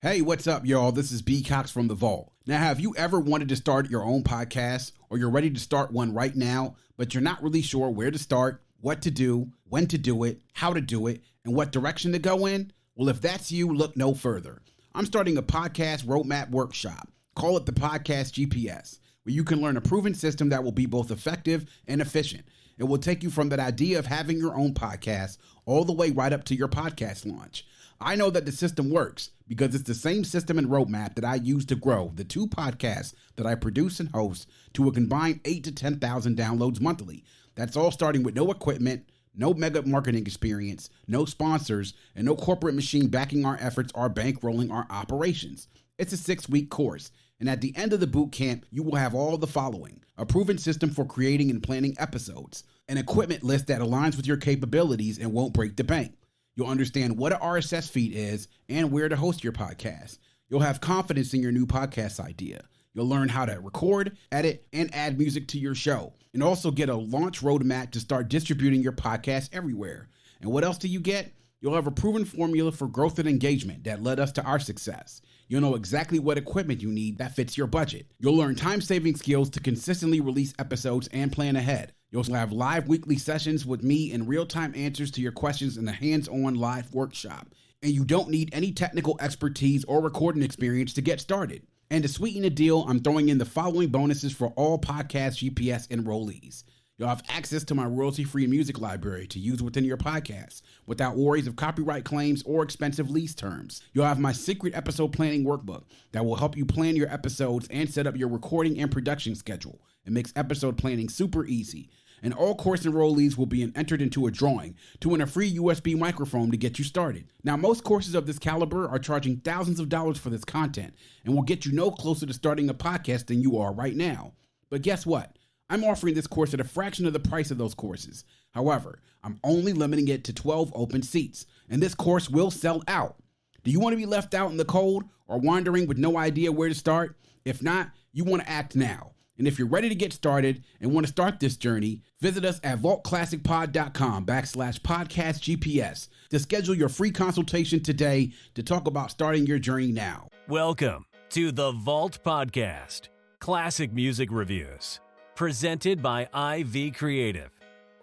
Hey, what's up, y'all? This is B. Cox from The Vault. Now, have you ever wanted to start your own podcast, or you're ready to start one right now, but you're not really sure where to start, what to do, when to do it, how to do it, and what direction to go in? Well, if that's you, look no further. I'm starting a podcast roadmap workshop. Call it the Podcast GPS, where you can learn a proven system that will be both effective and efficient. It will take you from that idea of having your own podcast all the way right up to your podcast launch. I know that the system works because it's the same system and roadmap that I use to grow the two podcasts that I produce and host to a combined 8,000 to 10,000 downloads monthly. That's all starting with no equipment, no mega marketing experience, no sponsors, and no corporate machine backing our efforts or bankrolling our operations. It's a 6-week course, and at the end of the boot camp, you will have all the following: a proven system for creating and planning episodes, an equipment list that aligns with your capabilities and won't break the bank. You'll understand what an RSS feed is and where to host your podcast. You'll have confidence in your new podcast idea. You'll learn how to record, edit, and add music to your show, and also get a launch roadmap to start distributing your podcast everywhere. And what else do you get? You'll have a proven formula for growth and engagement that led us to our success. You'll know exactly what equipment you need that fits your budget. You'll learn time-saving skills to consistently release episodes and plan ahead. You'll also have live weekly sessions with me and real-time answers to your questions in a hands-on live workshop. And you don't need any technical expertise or recording experience to get started. And to sweeten the deal, I'm throwing in the following bonuses for all Podcast GPS enrollees. You'll have access to my royalty-free music library to use within your podcast without worries of copyright claims or expensive lease terms. You'll have my secret episode planning workbook that will help you plan your episodes and set up your recording and production schedule. It makes episode planning super easy. And all course enrollees will be entered into a drawing to win a free USB microphone to get you started. Now, most courses of this caliber are charging thousands of dollars for this content and will get you no closer to starting a podcast than you are right now. But guess what? I'm offering this course at a fraction of the price of those courses. However, I'm only limiting it to 12 open seats, and this course will sell out. Do you want to be left out in the cold or wandering with no idea where to start? If not, you want to act now. And if you're ready to get started and want to start this journey, visit us at vaultclassicpod.com/podcastgps to schedule your free consultation today to talk about starting your journey now. Welcome to the Vault Podcast, classic music reviews, presented by IV Creative.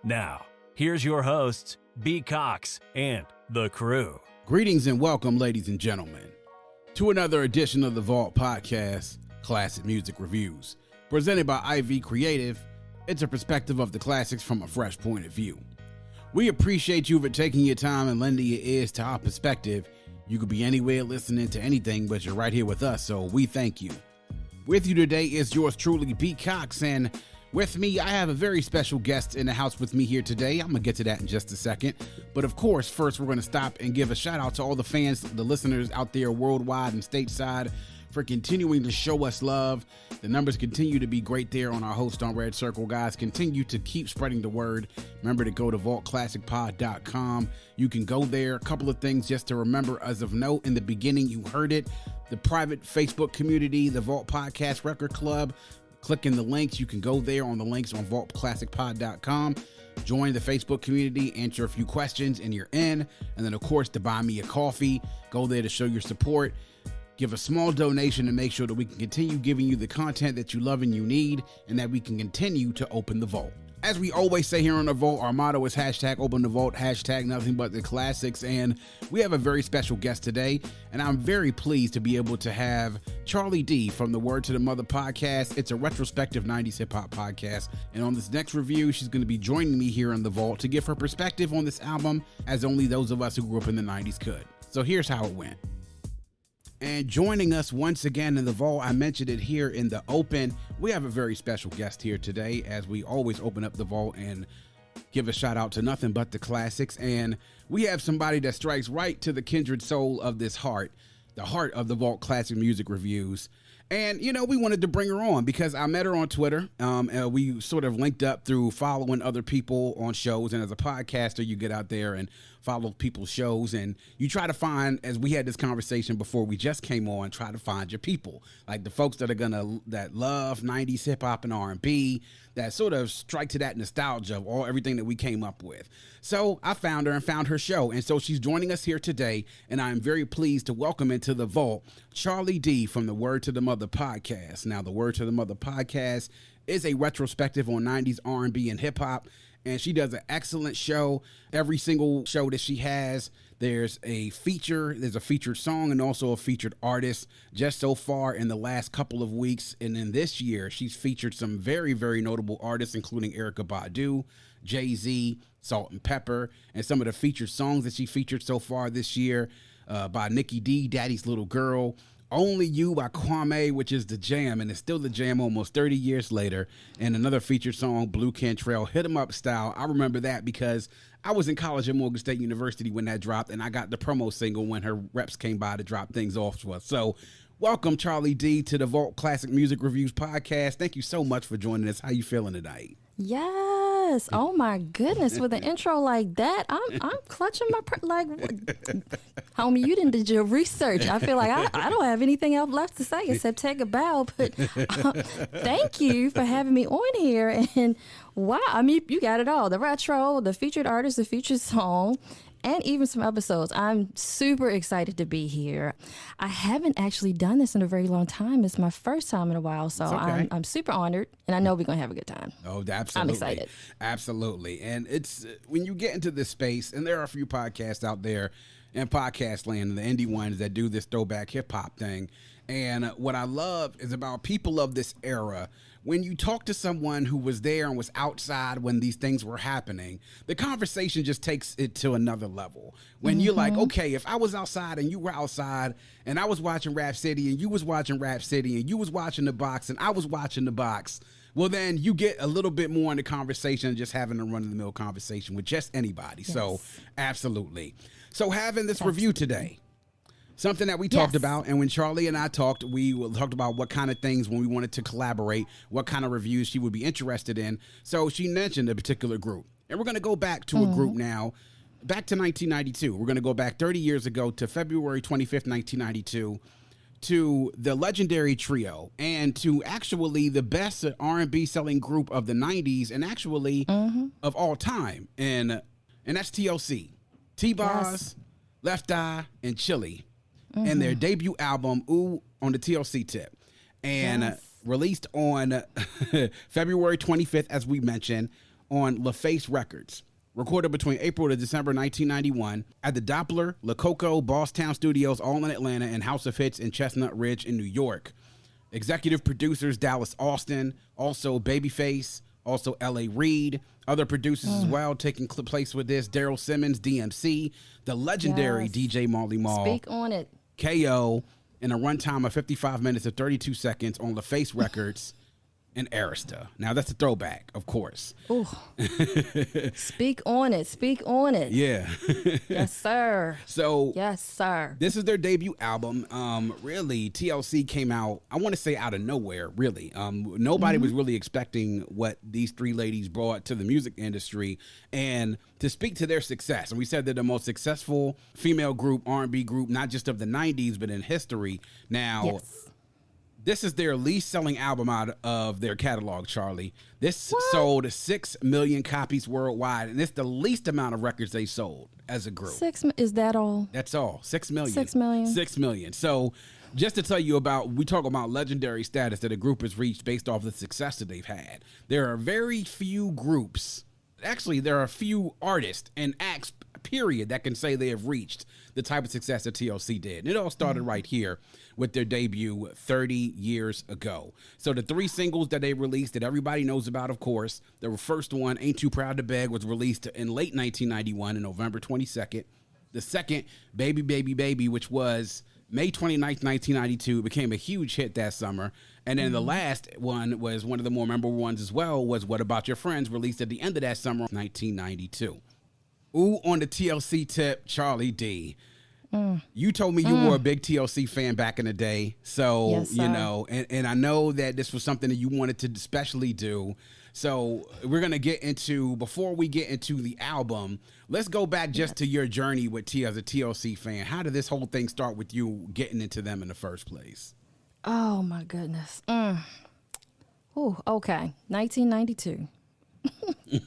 Now, here's your hosts, B. Cox and the crew. Greetings and welcome, ladies and gentlemen, to another edition of the Vault Podcast, classic music reviews. Presented by IV Creative, it's a perspective of the classics from a fresh point of view. We appreciate you for taking your time and lending your ears to our perspective. You could be anywhere listening to anything, but you're right here with us, so we thank you. With you today is yours truly, B. Cox, and with me, I have a very special guest in the house with me here today. I'm going to get to that in just a second. But of course, first we're going to stop and give a shout out to all the fans, the listeners out there worldwide and stateside, for continuing to show us love. The numbers continue to be great there on our host on Red Circle. Guys, continue to keep spreading the word. Remember to go to vaultclassicpod.com. You can go there. A couple of things just to remember as of note. In the beginning, you heard it. The private Facebook community, the Vault Podcast Record Club. Click in the links. You can go there on the links on vaultclassicpod.com. Join the Facebook community, answer a few questions, and you're in. And then, of course, to buy me a coffee, go there to show your support. Give a small donation to make sure that we can continue giving you the content that you love and you need, and that we can continue to open the vault. As we always say here on the Vault, our motto is hashtag open the vault, hashtag nothing but the classics. And we have a very special guest today, and I'm very pleased to be able to have Charlee D from the Word to the Mother podcast. It's a retrospective 90s hip hop podcast. And on this next review, she's going to be joining me here in the Vault to give her perspective on this album as only those of us who grew up in the 90s could. So here's how it went. And joining us once again in the Vault, I mentioned it here in the open, we have a very special guest here today, as we always open up the Vault and give a shout out to nothing but the classics. And we have somebody that strikes right to the kindred soul of this heart, the heart of the Vault Classic Music Reviews. And, you know, we wanted to bring her on because I met her on Twitter. We sort of linked up through following other people on shows. And as a podcaster, you get out there and follow people's shows, and you try to find, as we had this conversation before we just came on, try to find your people, like the folks that love 90s hip hop and R&B, that sort of strike to that nostalgia of everything that we came up with. So I found her and found her show, and so she's joining us here today, and I'm very pleased to welcome into the vault Charlee D from the Word to the Mother podcast. Now, the Word to the Mother podcast is a retrospective on 90s R&B and hip hop, and she does an excellent show. Every single show that she has, there's a featured song and also a featured artist. Just so far in the last couple of weeks and in this year, she's featured some very, very notable artists, including Erykah Badu, Jay-Z, Salt and Pepper, and some of the featured songs that she featured so far this year by Nikki D, Daddy's Little Girl, Only You by Kwame, which is the jam, and it's still the jam almost 30 years later, and another featured song, Blue Cantrell, Hit 'Em Up Style. I remember that because I was in college at Morgan State University when that dropped, and I got the promo single when her reps came by to drop things off to us. So welcome, Charlee D, to the Vault Classic Music Reviews podcast. Thank you so much for joining us. How you feeling tonight? Yes. Oh my goodness. With an intro like that, I'm clutching my homie, you didn't did your research. I feel like I don't have anything else left to say except take a bow. But thank you for having me on here. And wow, I mean, you got it all: the retro, the featured artist, the featured song, and even some episodes. I'm super excited to be here. I haven't actually done this in a very long time. It's my first time in a while, so okay. I'm super honored, and I know we're going to have a good time. Oh, absolutely. I'm excited. Absolutely. And it's when you get into this space, and there are a few podcasts out there in podcast land, the indie ones that do this throwback hip-hop thing. And what I love is about people of this era, when you talk to someone who was there and was outside when these things were happening, the conversation just takes it to another level. When you're like, okay, if I was outside and you were outside and I was watching Rap City and you was watching Rap City and you was watching The Box and I was watching The Box, well, then you get a little bit more in the conversation than just having a run-of-the-mill conversation with just anybody. Yes. So, absolutely. So having this review today, something that we talked about, and when Charlee and I talked, we talked about what kind of things when we wanted to collaborate, what kind of reviews she would be interested in. So she mentioned a particular group. And we're going to go back to a group now, back to 1992. We're going to go back 30 years ago to February 25th, 1992, to the legendary trio, and to actually the best R&B selling group of the 90s, and actually of all time. And that's TLC. T-Boz, Left Eye, and Chili. And their debut album, Ooh, on the TLC tip. And released on February 25th, as we mentioned, on LaFace Records. Recorded between April to December 1991 at the Doppler, La Coco, Bosstown Studios, all in Atlanta, and House of Hits in Chestnut Ridge in New York. Executive producers, Dallas Austin, also Babyface, also L.A. Reid. Other producers as well taking place with this: Daryl Simmons, DMC, the legendary DJ Marley Marl. Speak on it. KO, in a runtime of 55 minutes and 32 seconds on LaFace Records, and Arista. Now, that's a throwback, of course. Ooh. Speak on it. Speak on it. Yeah. Yes, sir. So, yes, sir. This is their debut album. Really, TLC came out, I want to say out of nowhere, really. Nobody was really expecting what these three ladies brought to the music industry. And to speak to their success, and we said they're the most successful female group, R&B group, not just of the 90s, but in history. Now, this is their least selling album out of their catalog, Charlee. This sold 6 million copies worldwide, and it's the least amount of records they sold as a group. Is that all? That's all. 6 million. 6 million. 6 million. So just to tell you about, we talk about legendary status that a group has reached based off the success that they've had. There are very few groups. Actually, there are a few artists and acts, period, that can say they have reached the type of success that TLC did. And it all started right here with their debut 30 years ago. So the 3 singles that they released that everybody knows about, of course, the first one, Ain't Too Proud to Beg, was released in late 1991 on November 22nd. The second, Baby Baby Baby, which was May 29th, 1992, became a huge hit that summer. And then the last one was one of the more memorable ones as well, was What About Your Friends, released at the end of that summer, 1992. Ooh, on the TLC tip, Charlee D. You told me you were a big TLC fan back in the day. So, Yes, you know, and I know that this was something that you wanted to especially do. So we're going to get into, before we get into the album, let's go back just to your journey with T as a TLC fan. How did this whole thing start with you getting into them in the first place? Oh, my goodness. Oh, okay. 1992.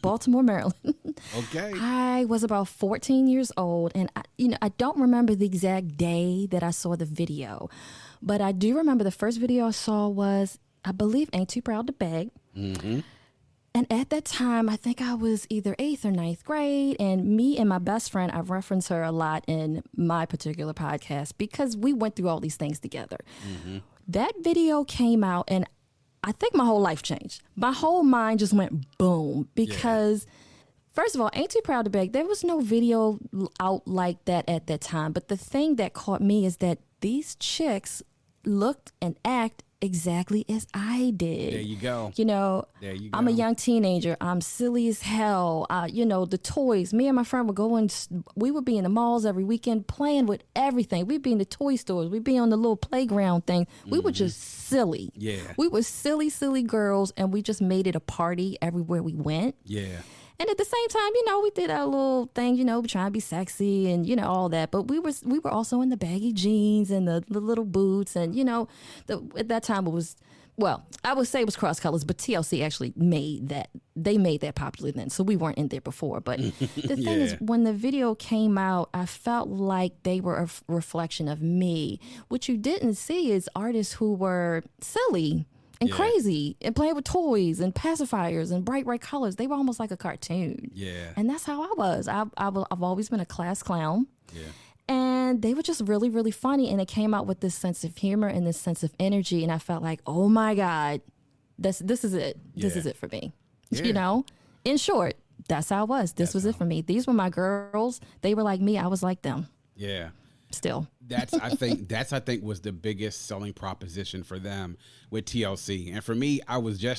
Baltimore, Maryland. Okay. I was about 14 years old, and I don't remember the exact day that I saw the video, but I do remember the first video I saw was, I believe, Ain't Too Proud to Beg. Mm-hmm. And at that time, I think I was either 8th or 9th grade, and me and my best friend, I reference her a lot in my particular podcast because we went through all these things together. Mm-hmm. That video came out, and I think my whole life changed. My whole mind just went boom because, first of all, Ain't Too Proud to Beg, there was no video out like that at that time. But the thing that caught me is that these chicks looked and act exactly as I did. There you go. There you go. I'm a young teenager. I'm silly as hell. The toys. Me and my friend we would be in the malls every weekend playing with everything. We'd be in the toy stores. We'd be on the little playground thing. We were just silly. Yeah. We were silly, silly girls, and we just made it a party everywhere we went. Yeah. And at the same time, we did our little thing, trying to be sexy and, all that. But we were also in the baggy jeans and the little boots. And, at that time it was, well, I would say it was cross colors, but TLC actually made that popular then. So we weren't in there before. But the thing is, when the video came out, I felt like they were a reflection of me. What you didn't see is artists who were silly and crazy and playing with toys and pacifiers and bright colors. They were almost like a cartoon. Yeah. And that's how I was. I've always been a class clown. Yeah. And they were just really, really funny. And it came out with this sense of humor and this sense of energy. And I felt like, oh my God, this is it. This is it for me. Yeah. In short, that's how I was. This was it for me. These were my girls. They were like me. I was like them. Yeah. Still. I think was the biggest selling proposition for them with TLC. And for me, I was I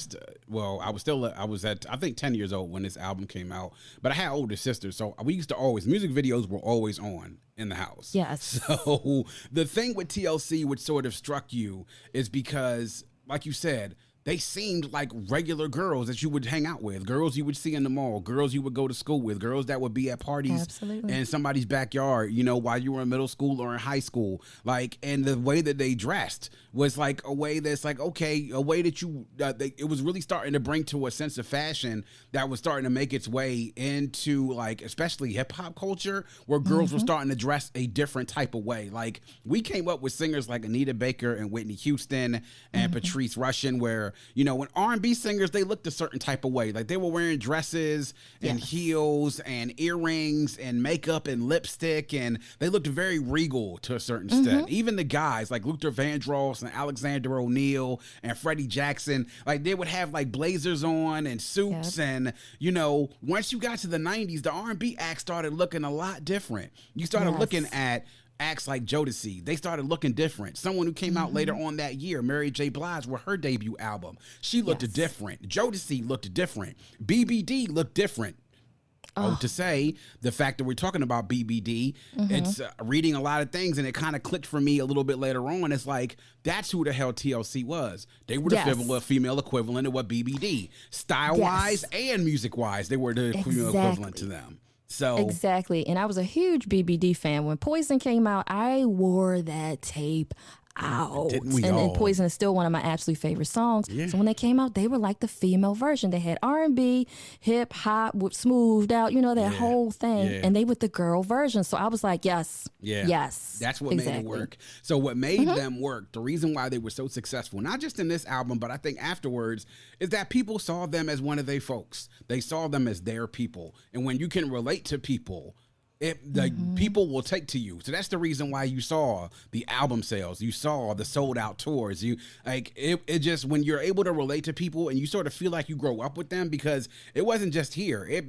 think 10 years old when this album came out, but I had older sisters. So we used to music videos were always on in the house. Yes. So the thing with TLC which sort of struck you is because, like you said, they seemed like regular girls that you would hang out with, girls you would see in the mall, girls you would go to school with, girls that would be at parties in somebody's backyard, while you were in middle school or in high school. And the way that they dressed was like a way that's like, okay, a way that it was really starting to bring to a sense of fashion that was starting to make its way into especially hip hop culture, where girls were starting to dress a different type of way. Like we came up with singers like Anita Baker and Whitney Houston and Patrice Rushen, where when R&B singers, they looked a certain type of way. Like they were wearing dresses and heels and earrings and makeup and lipstick, and they looked very regal to a certain extent. Even the guys like Luther Vandross and Alexander O'Neal and Freddie Jackson, like they would have like blazers on and suits. And, once you got to the 90s, the R&B act started looking a lot different. You started looking at acts like Jodeci. They started looking different. Someone who came out later on that year, Mary J. Blige, with her debut album, she looked different. Jodeci looked different. BBD looked different. To say the fact that we're talking about BBD, it's reading a lot of things, and it kind of clicked for me a little bit later on. It's like, that's who the hell TLC was. They were the female equivalent of what BBD, style-wise and music-wise, they were the female equivalent to them. So exactly. And I was a huge BBD fan. When Poison came out, I wore that tape out. Didn't we and Poison is still one of my absolute favorite songs. Yeah. So when they came out, they were like the female version. They had R&B, hip hop, smoothed out, that whole thing. Yeah. And they were the girl version. So I was like, yes. That's what made it work. So what made them work, the reason why they were so successful, not just in this album, but I think afterwards, is that people saw them as one of their folks. They saw them as their people. And when you can relate to people, people will take to you. So that's the reason why you saw the album sales, you saw the sold out tours. It just, when you're able to relate to people and you sort of feel like you grow up with them, because it wasn't just here. It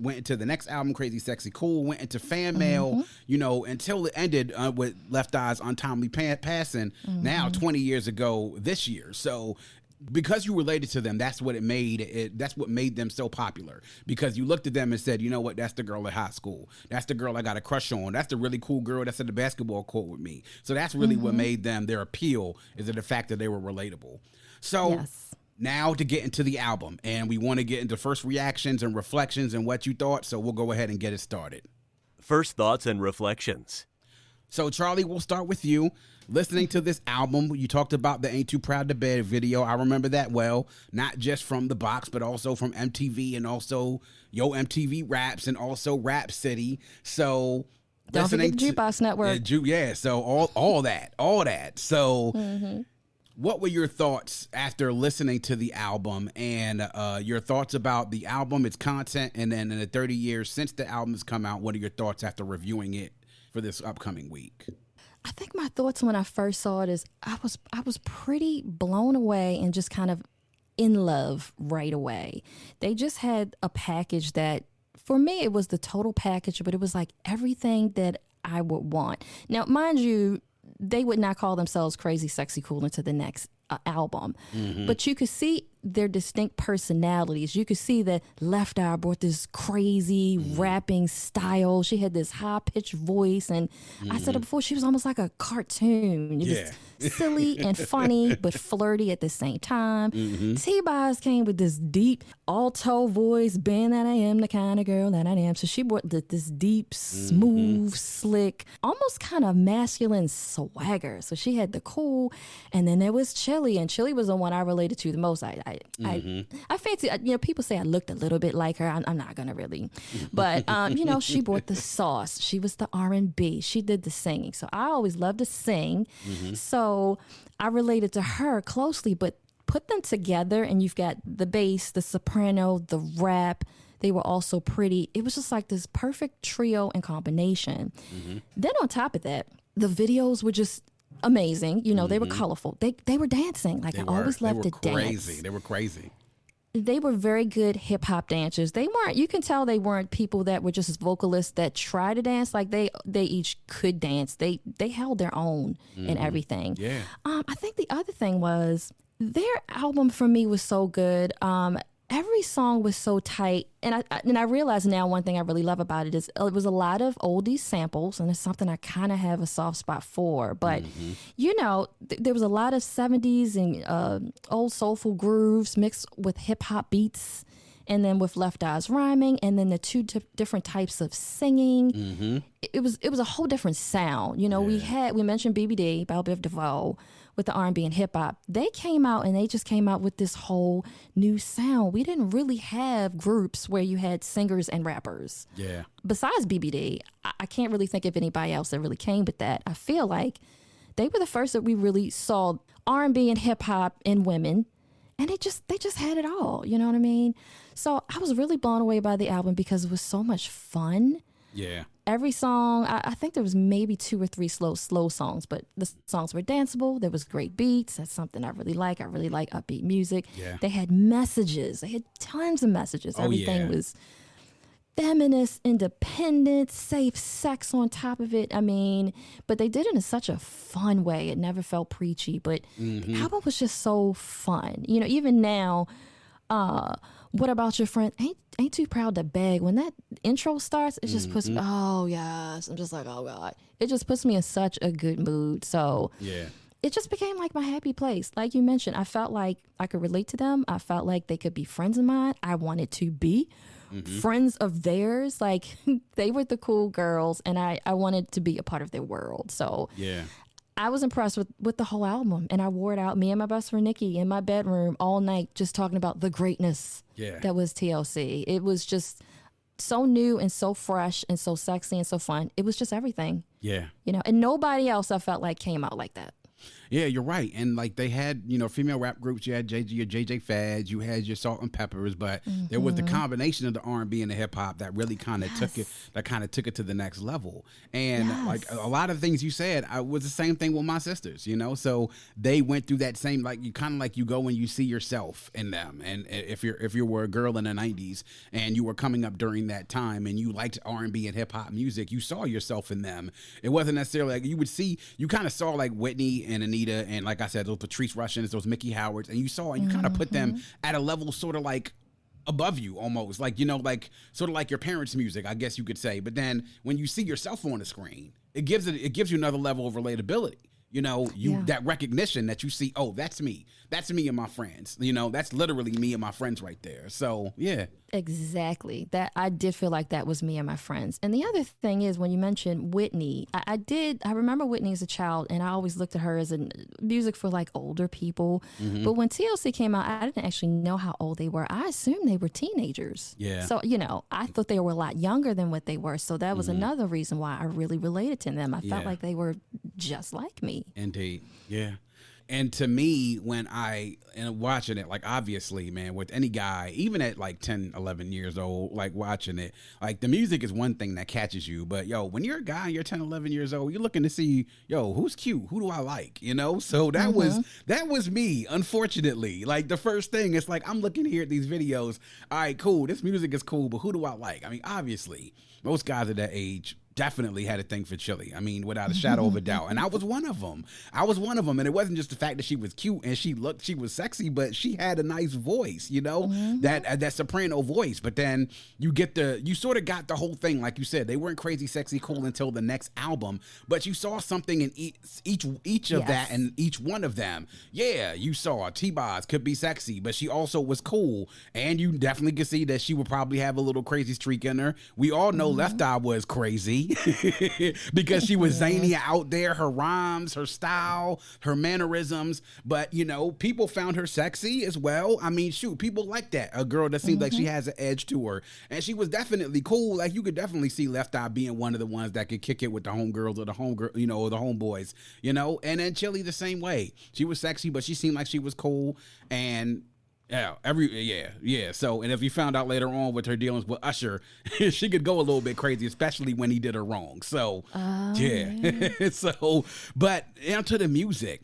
went into the next album, Crazy Sexy Cool, went into fan mail, until it ended with Left Eye's Untimely Passing, now 20 years ago this year. So because you related to them, that's what that's what made them so popular. Because you looked at them and said, you know what, that's the girl at high school. That's the girl I got a crush on. That's the really cool girl that's at the basketball court with me. So that's really what made them, their appeal, is the fact that they were relatable. So Now to get into the album, and we want to get into first reactions and reflections and what you thought, so we'll go ahead and get it started. First thoughts and reflections. So, Charlie, we'll start with you. Listening to this album, you talked about the Ain't Too Proud to Beg video. I remember that well, not just from the box, but also from MTV and also Yo MTV Raps and also Rap City. So, don't forget the Jukebox Network. Yeah, so all that. So, what were your thoughts after listening to the album, and your thoughts about the album, its content, and then in the 30 years since the album has come out, what are your thoughts after reviewing it for this upcoming week? I think my thoughts when I first saw it is I was pretty blown away and just kind of in love right away. They just had a package that, for me, it was the total package, but it was like everything that I would want. Now, mind you, they would not call themselves Crazy Sexy Cool into the next album, but you could see their distinct personalities. You could see that Left Eye brought this crazy rapping style. She had this high-pitched voice, and I said it before, she was almost like a cartoon. It was silly and funny, but flirty at the same time. T-Boz came with this deep alto voice, being that I am the kind of girl that I am. So she brought this deep, smooth, slick, almost kind of masculine swagger. So she had the cool, and then there was Charlee, and Charlee was the one I related to the most. I fancy, people say I looked a little bit like her. I'm not gonna really, but she brought the sauce. She was the R&B. She did the singing. So I always loved to sing. So I related to her closely, but put them together and you've got the bass, the soprano, the rap. They were also pretty. It was just like this perfect trio and combination. Then on top of that, the videos were just amazing. They were colorful. They were dancing. Like I always loved to dance. They were crazy. They were very good hip hop dancers. They weren't, you can tell they weren't people that were just vocalists that try to dance. Like they each could dance. They held their own and everything. Yeah. I think the other thing was their album for me was so good. Every song was so tight, and I realize now one thing I really love about it is it was a lot of oldies samples, and it's something I kind of have a soft spot for. But there was a lot of 70s and old soulful grooves mixed with hip hop beats, and then with Left Eye's rhyming, and then the two different types of singing. It was a whole different sound. We mentioned BBD, Bell Biv Devoe, with the R&B and hip hop. They came out and they just came out with this whole new sound. We didn't really have groups where you had singers and rappers. Yeah. Besides BBD, I can't really think of anybody else that really came with that. I feel like they were the first that we really saw R&B and hip hop and women, and they just had it all. You know what I mean? So I was really blown away by the album because it was so much fun. Yeah. Every song, I think there was maybe 2 or 3 slow songs, but the songs were danceable. There was great beats. That's something I really like. I really like upbeat music. Yeah. They had messages. They had tons of messages. Everything was feminist, independent, safe sex on top of it. I mean, but they did it in such a fun way. It never felt preachy, but the album was just so fun. Even now, what about your friend? Ain't Too Proud to Beg. When that intro starts, it just puts me, oh yes. I'm just like, oh God. It just puts me in such a good mood. So it just became like my happy place. Like you mentioned, I felt like I could relate to them. I felt like they could be friends of mine. I wanted to be friends of theirs. Like they were the cool girls and I wanted to be a part of their world. So I was impressed with the whole album, and I wore it out, me and my best friend Nikki, in my bedroom all night, just talking about the greatness that was TLC. It was just so new and so fresh and so sexy and so fun. It was just everything. Yeah. And nobody else I felt like came out like that. Yeah, you're right. And like they had, female rap groups. You had your JJ Fads, you had your Salt and Peppers, but there was the combination of the R&B and the hip hop that really kind of took it to the next level. And like a lot of things you said, I was the same thing with my sisters, So they went through that same, like you go and you see yourself in them. And if you were a girl in the 90s and you were coming up during that time and you liked R&B and hip hop music, you saw yourself in them. It wasn't necessarily like you kind of saw like Whitney and Anita, and like I said, those Patrice Russians, those Mickey Howards, and you kind of put them at a level sort of like above you almost, like, like sort of like your parents' music, I guess you could say. But then when you see yourself on the screen, it gives you another level of relatability. You know, that recognition that you see, oh, that's me. That's me and my friends. You know, that's literally me and my friends right there. So, yeah. Exactly. That I did feel like that was me and my friends. And the other thing is when you mentioned Whitney, I remember Whitney as a child, and I always looked at her as music for like older people. Mm-hmm. But when TLC came out, I didn't actually know how old they were. I assumed they were teenagers. Yeah. So, you know, I thought they were a lot younger than what they were. So that was another reason why I really related to them. I felt like they were just like me. Indeed. Yeah. And to me, when watching it, like, obviously, man, with any guy, even at like 10, 11 years old, like watching it, like the music is one thing that catches you. But yo, when you're a guy and you're 10, 11 years old, you're looking to see, yo, who's cute? Who do I like? You know? So that was me, unfortunately. Like the first thing, it's like, I'm looking here at these videos. All right, cool. This music is cool, but who do I like? I mean, obviously, most guys at that age definitely had a thing for Charlee. I mean, without a shadow of a doubt. And I was one of them. And it wasn't just the fact that she was cute and she was sexy, but she had a nice voice, you know, that soprano voice. But then you sort of got the whole thing. Like you said, they weren't crazy, sexy, cool until the next album, but you saw something in each of that and each one of them. Yeah, you saw T-Boz could be sexy, but she also was cool. And you definitely could see that she would probably have a little crazy streak in her. We all know Left Eye was crazy. Because she was zany out there, her rhymes, her style, her mannerisms. But, you know, people found her sexy as well. I mean, shoot, people like that. A girl that seems like she has an edge to her. And she was definitely cool. Like, you could definitely see Left Eye being one of the ones that could kick it with the homegirls or the homegirl, you know, or the homeboys, you know. And then Charlee the same way. She was sexy, but she seemed like she was cool. And So, and if you found out later on with her dealings with Usher, she could go a little bit crazy, especially when he did her wrong. So, So, but onto the music.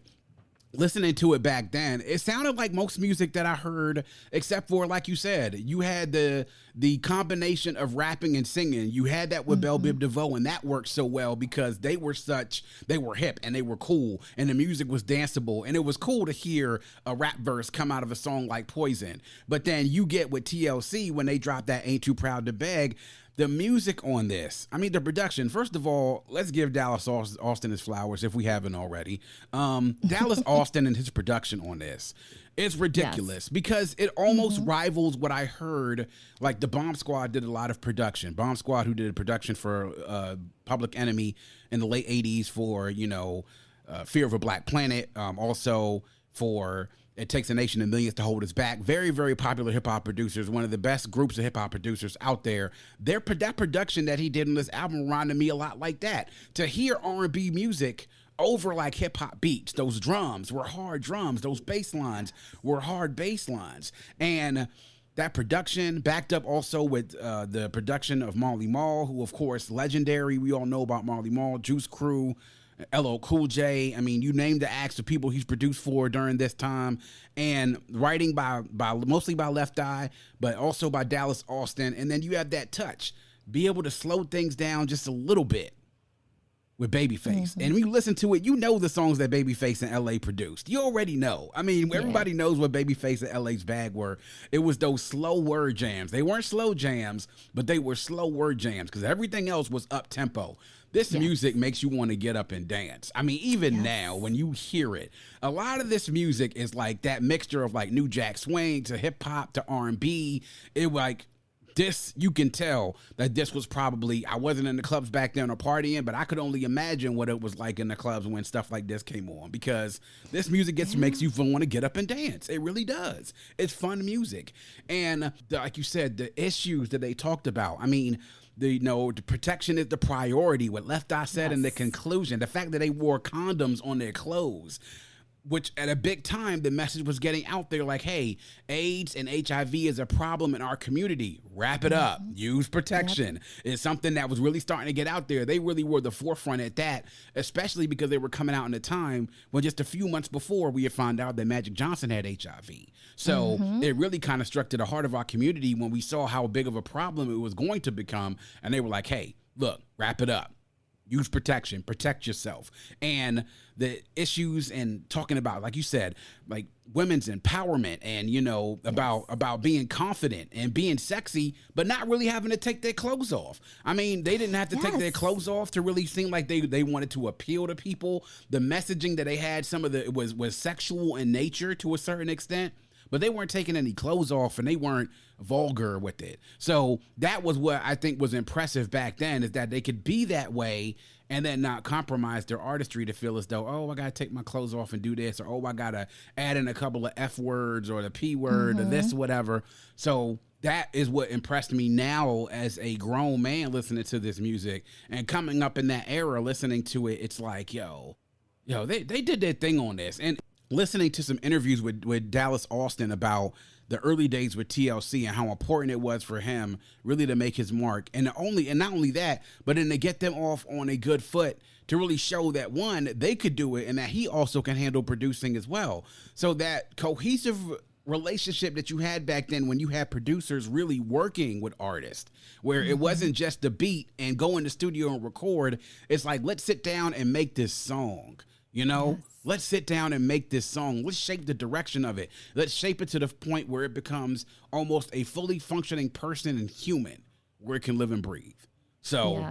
Listening to it back then, it sounded like most music that I heard, except for, like you said, you had the combination of rapping and singing. You had that with Bell Biv DeVoe, and that worked so well because they were hip and they were cool, and the music was danceable, and it was cool to hear a rap verse come out of a song like Poison. But then you get with TLC when they dropped that Ain't Too Proud to Beg. The music on this, I mean, the production, first of all, let's give Dallas Austin his flowers if we haven't already. Dallas Austin and his production on this, it's ridiculous because it almost rivals what I heard. Like the Bomb Squad did a lot of production. Bomb Squad, who did production for Public Enemy in the late 80s for, you know, Fear of a Black Planet, also for It Takes a Nation of Millions to Hold Us Back. Very, very popular hip-hop producers, one of the best groups of hip-hop producers out there. That production that he did on this album reminded me a lot like that. To hear R&B music over like hip-hop beats, those drums were hard drums, those bass lines were hard bass lines. And that production backed up also with the production of Marley Marl, who, of course, legendary. We all know about Marley Marl, Juice Crew, LL Cool J. I mean, you name the acts of people he's produced for during this time, and writing by mostly by Left Eye, but also by Dallas Austin. And then you have that touch, be able to slow things down just a little bit with Babyface. And when you listen to it, you know the songs that Babyface and LA produced. You already know. I mean, everybody knows what Babyface and LA's bag were. It was those slow word jams. They weren't slow jams, but they were slow word jams because everything else was up tempo. This music makes you want to get up and dance. I mean, even now, when you hear it, a lot of this music is like that mixture of like New Jack Swing to hip hop to R&B. It like this, you can tell that this was probably, I wasn't in the clubs back then or partying, but I could only imagine what it was like in the clubs when stuff like this came on, because this music makes you want to get up and dance. It really does. It's fun music. And like you said, the issues that they talked about, I mean, the protection is the priority, what Left Eye said in the conclusion, the fact that they wore condoms on their clothes, which at a big time, the message was getting out there like, hey, AIDS and HIV is a problem in our community. Wrap it up. Use protection. It's something that was really starting to get out there. They really were the forefront at that, especially because they were coming out in a time when just a few months before we had found out that Magic Johnson had HIV. So it really kind of struck to the heart of our community when we saw how big of a problem it was going to become. And they were like, hey, look, wrap it up. use protection, protect yourself. And the issues and talking about, like you said, like women's empowerment and, you know, about being confident and being sexy, but not really having to take their clothes off. I mean, they didn't have to take their clothes off to really seem like they wanted to appeal to people. The messaging that they had, some of it was sexual in nature to a certain extent, but they weren't taking any clothes off and they weren't vulgar with it. So that was what I think was impressive back then, is that they could be that way and then not compromise their artistry to feel as though, oh, I got to take my clothes off and do this, or, oh, I got to add in a couple of F words or the P word or this, whatever. So that is what impressed me now as a grown man listening to this music and coming up in that era, listening to it. It's like, yo, they did their thing on this. And listening to some interviews with Dallas Austin about the early days with TLC and how important it was for him really to make his mark. And not only that, but then to get them off on a good foot to really show that, one, they could do it and that he also can handle producing as well. So that cohesive relationship that you had back then when you had producers really working with artists, where it wasn't just the beat and go in the studio and record. It's like, let's sit down and make this song. You know, let's sit down and make this song. Let's shape the direction of it. Let's shape it to the point where it becomes almost a fully functioning person and human, where it can live and breathe. So,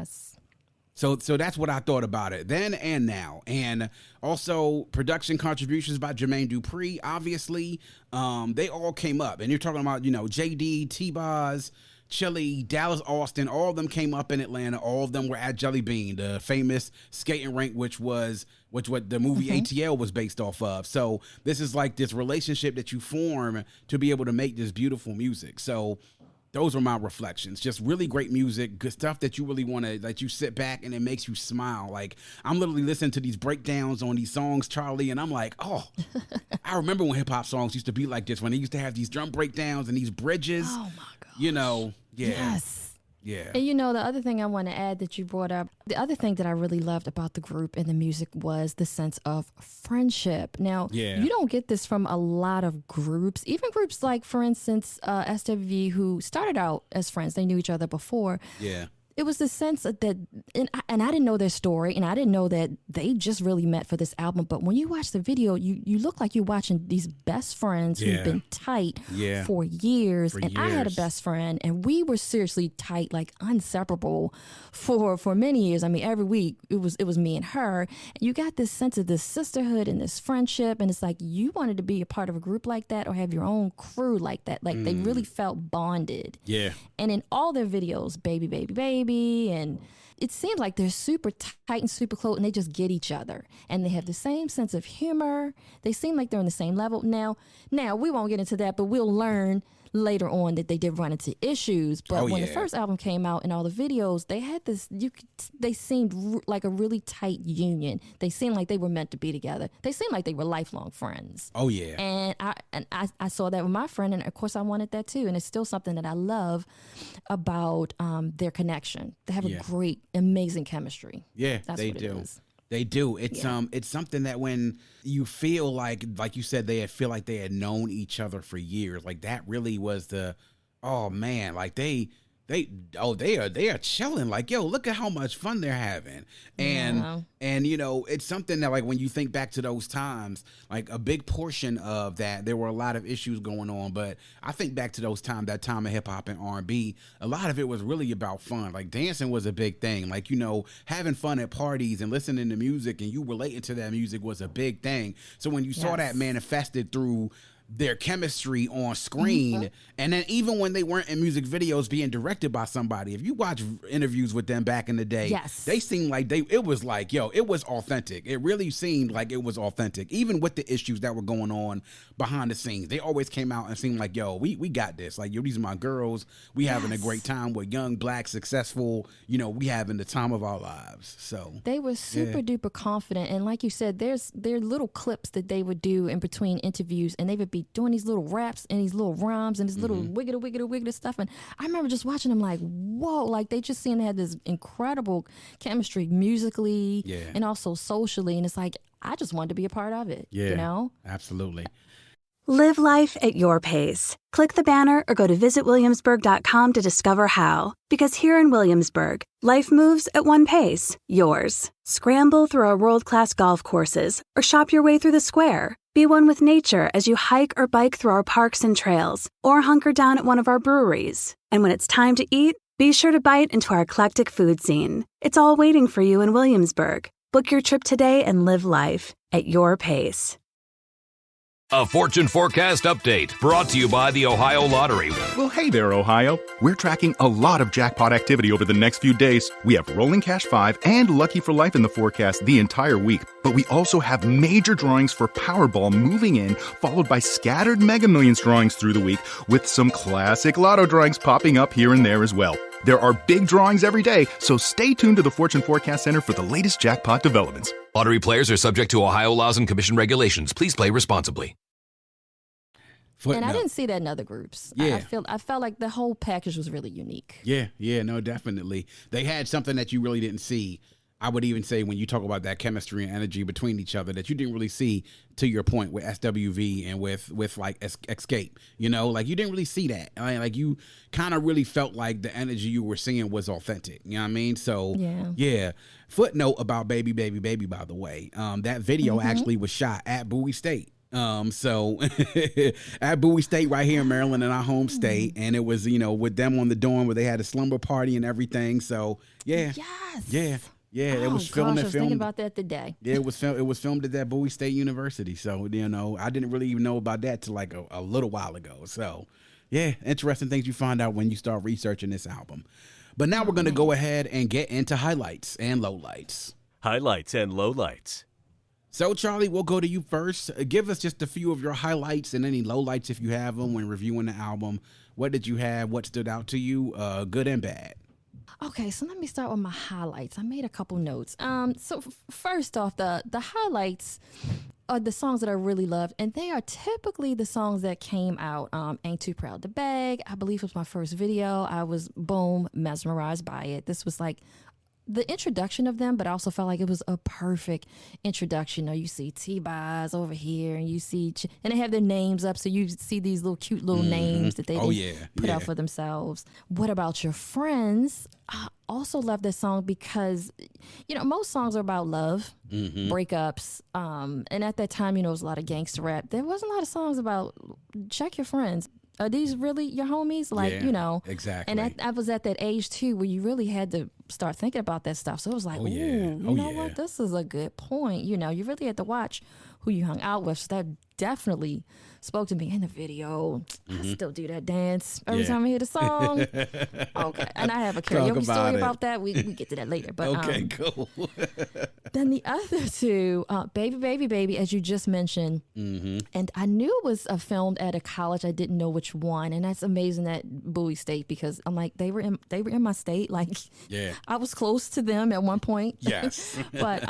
so that's what I thought about it then and now. And also production contributions by Jermaine Dupri, obviously, they all came up. And you're talking about, you know, JD, T-Boz, Chili, Dallas Austin, all of them came up in Atlanta. All of them were at Jelly Bean, the famous skating rink, which what the movie ATL was based off of. So this is like this relationship that you form to be able to make this beautiful music. So those are my reflections. Just really great music, good stuff that you really want to, that you sit back and it makes you smile. Like, I'm literally listening to these breakdowns on these songs, Charlie, and I'm like, oh, I remember when hip hop songs used to be like this, when they used to have these drum breakdowns and these bridges. Oh my God. You know, Yes. Yeah. And you know, the other thing I want to add that you brought up, the other thing that I really loved about the group and the music was the sense of friendship. Now, you don't get this from a lot of groups, even groups like, for instance, SWV, who started out as friends. They knew each other before. Yeah. It was the sense that, and I didn't know their story, and I didn't know that they just really met for this album. But when you watch the video, you look like you're watching these best friends who've been tight for years. I had a best friend, and we were seriously tight, like inseparable for many years. I mean, every week it was me and her. And you got this sense of this sisterhood and this friendship, and it's like you wanted to be a part of a group like that or have your own crew like that. Like they really felt bonded. Yeah. And in all their videos, baby, baby, baby. And it seems like they're super tight and super close and they just get each other. And they have the same sense of humor. They seem like they're on the same level. Now we won't get into that, but we'll learn later on that they did run into issues. But when the first album came out and all the videos, they had this, they seemed like a really tight union. They seemed like they were meant to be together. They seemed like they were lifelong friends. Oh, yeah. And I saw that with my friend, and of course I wanted that too. And it's still something that I love about their connection. They have a great, amazing chemistry. Yeah, That's they what do. It is. They do. It's it's something that when you feel like you said, they feel like they had known each other for years. Like that really was oh man, like they are chilling. Like, yo, look at how much fun they're having. And you know, it's something that, like, when you think back to those times, like a big portion of that, there were a lot of issues going on. But I think back to those times, that time of hip hop and R&B, a lot of it was really about fun. Like dancing was a big thing. Like, you know, having fun at parties and listening to music and you relating to that music was a big thing. So when you saw that manifested through their chemistry on screen, and then even when they weren't in music videos being directed by somebody, if you watch interviews with them back in the day, they seemed like it was like, yo, it was authentic. It really seemed like it was authentic, even with the issues that were going on behind the scenes. They always came out and seemed like, yo, we got this. Like, yo, these are my girls. We having a great time. We're young, black, successful. You know, we having the time of our lives. So they were super duper confident, and like you said, there are little clips that they would do in between interviews, and they would be doing these little raps and these little rhymes and this little wiggity stuff. And I remember just watching them like, whoa, like they just seemed to have this incredible chemistry musically and also socially. And it's like, I just wanted to be a part of it, you know? Absolutely. Live life at your pace. Click the banner or go to visitwilliamsburg.com to discover how. Because here in Williamsburg, life moves at one pace, yours. Scramble through our world-class golf courses or shop your way through the square. Be one with nature as you hike or bike through our parks and trails or hunker down at one of our breweries. And when it's time to eat, be sure to bite into our eclectic food scene. It's all waiting for you in Williamsburg. Book your trip today and live life at your pace. A Fortune Forecast update brought to you by the Ohio Lottery. Well, hey there, Ohio. We're tracking a lot of jackpot activity over the next few days. We have Rolling Cash 5 and Lucky for Life in the forecast the entire week. But we also have major drawings for Powerball moving in, followed by scattered Mega Millions drawings through the week, with some classic lotto drawings popping up here and there as well. There are big drawings every day, so stay tuned to the Fortune Forecast Center for the latest jackpot developments. Lottery players are subject to Ohio laws and commission regulations. Please play responsibly. And I didn't see that in other groups. Yeah. I felt like the whole package was really unique. Yeah, no, definitely. They had something that you really didn't see. I would even say when you talk about that chemistry and energy between each other that you didn't really see, to your point, with SWV and with like Escape, you know, like you didn't really see that. I mean, like you kind of really felt like the energy you were seeing was authentic. You know what I mean? So yeah. Footnote about Baby, by the way, that video actually was shot at Bowie State. So at Bowie State right here in Maryland, in our home state, and it was, you know, with them on the dorm where they had a slumber party and everything. So yeah. It was filmed. I was thinking about that today. Yeah, it was filmed at that Bowie State University. So, you know, I didn't really even know about that till like a little while ago. So yeah, interesting things you find out when you start researching this album. But now we're going to go ahead and get into highlights and lowlights. Highlights and lowlights. So, Charlie, we'll go to you first. Give us just a few of your highlights and any lowlights if you have them when reviewing the album. What did you have? What stood out to you, good and bad? Okay, so let me start with my highlights. I made a couple notes. So first off, the highlights are the songs that I really loved, and they are typically the songs that came out. Ain't Too Proud to Beg, I believe was my first video. I was, boom, mesmerized by it. This was like the introduction of them, but I also felt like it was a perfect introduction. You know, you see T-Boz over here, and you see, and they have their names up, so you see these little cute little names that they put out for themselves. What About Your Friends? I also love this song because, you know, most songs are about love, breakups, and at that time, you know, it was a lot of gangster rap. There wasn't a lot of songs about check your friends. Are these really your homies? Like, you know. Exactly. And I was at that age, too, where you really had to start thinking about that stuff. So it was like, you know what? This is a good point. You know, you really had to watch who you hung out with. So that definitely spoke to me in the video. I still do that dance every time I hear the song. Okay. And I have a karaoke story about that. We get to that later. But okay, cool. Then the other two, Baby, as you just mentioned, and I knew it was filmed at a college. I didn't know which one, and that's amazing that Bowie State, because I'm like, they were in my state. Like, I was close to them at one point. Yes. But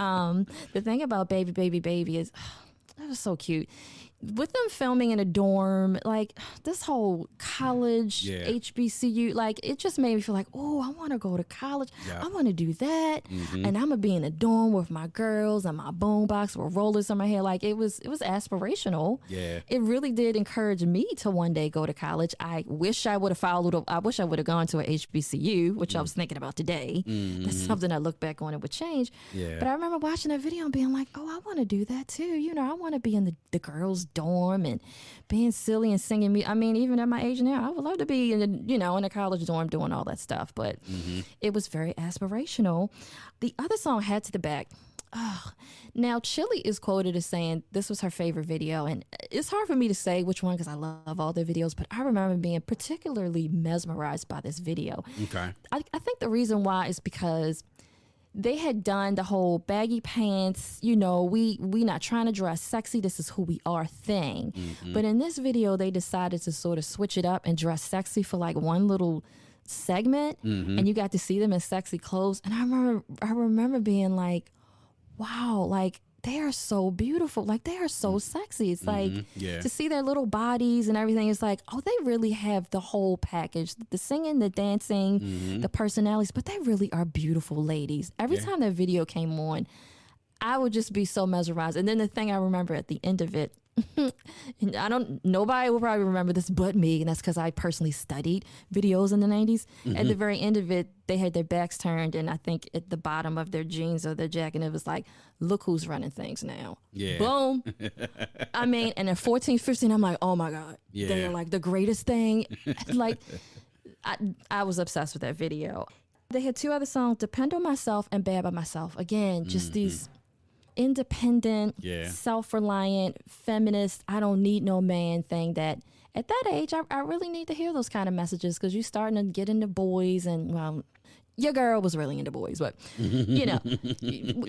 the thing about Baby is, that was so cute. With them filming in a dorm, like this whole college, HBCU, like it just made me feel like, oh, I want to go to college. I want to do that. And I'm going to be in a dorm with my girls and my boombox with rollers on my hair. Like it was aspirational. Yeah. It really did encourage me to one day go to college. I wish I would have I wish I would have gone to a HBCU, which I was thinking about today. That's something I look back on it would change. Yeah. But I remember watching that video and being like, oh, I want to do that too. You know, I want to be in the girls' dorm and being silly and singing me. I mean, even at my age now, I would love to be in a college dorm doing all that stuff. But it was very aspirational. The other song, Head to the Back. Oh. Now, Chilli is quoted as saying this was her favorite video, and it's hard for me to say which one because I love all their videos, but I remember being particularly mesmerized by this video. Okay, I think the reason why is because they had done the whole baggy pants, you know, we not trying to dress sexy, this is who we are thing. But in this video, they decided to sort of switch it up and dress sexy for like one little segment, and you got to see them in sexy clothes. And I remember being like, wow, like they are so beautiful, like they are so sexy. It's like to see their little bodies and everything. It's like, oh, they really have the whole package, the singing, the dancing, the personalities, but they really are beautiful ladies. Every time that video came on, I would just be so mesmerized. And then the thing I remember at the end of it, And nobody will probably remember this but me, and that's because I personally studied videos in the 90s. At the very end of it, they had their backs turned, and I think at the bottom of their jeans or their jacket, it was like, look who's running things now. Yeah. Boom. I mean, and at 14, 15, I'm like, oh my God. Yeah. They're like the greatest thing. Like, I was obsessed with that video. They had 2 other songs, Depend on Myself and Bad by Myself. Again, just these independent, self-reliant, feminist, I don't need no man thing that at that age, I really need to hear those kind of messages because you're starting to get into boys and, well, your girl was really into boys, but, you know,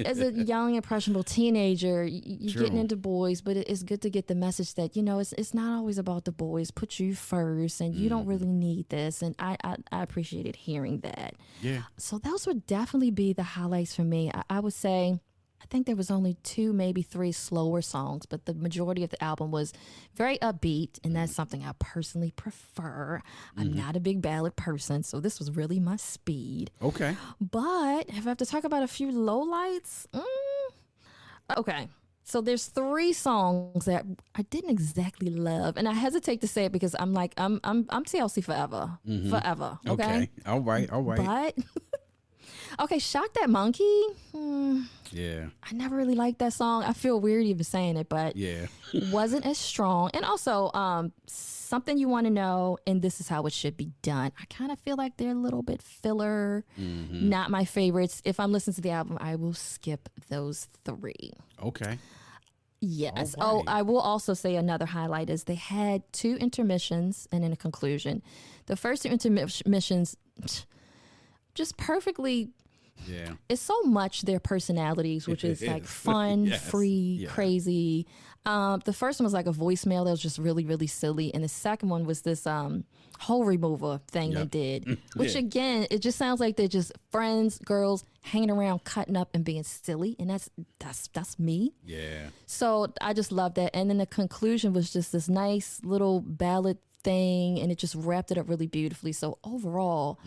as a young, impressionable teenager, you're getting into boys, but it's good to get the message that, you know, it's not always about the boys. Put you first, and you don't really need this. And I appreciated hearing that. Yeah. So those would definitely be the highlights for me. I would say, I think there was only 2, maybe 3 slower songs, but the majority of the album was very upbeat, and that's something I personally prefer. I'm not a big ballad person, so this was really my speed. Okay. But if I have to talk about a few lowlights, okay. So there's 3 songs that I didn't exactly love, and I hesitate to say it because I'm like I'm TLC forever, forever. Okay. All right. But okay, Shock That Monkey. Yeah. I never really liked that song. I feel weird even saying it, but wasn't as strong. And also, Something You Want to Know, and This Is How It Should Be Done. I kind of feel like they're a little bit filler. Not my favorites. If I'm listening to the album, I will skip those 3. Okay. Yes. All right. Oh, I will also say another highlight is they had 2 intermissions and then a conclusion. The first 2 intermissions just perfectly... Yeah. It's so much their personalities, which is like fun, free, crazy. The first one was like a voicemail that was just really, really silly. And the second one was this hole remover thing they did, which again, it just sounds like they're just friends, girls hanging around, cutting up and being silly. And that's me. Yeah. So I just love that. And then the conclusion was just this nice little ballad thing, and it just wrapped it up really beautifully. So overall,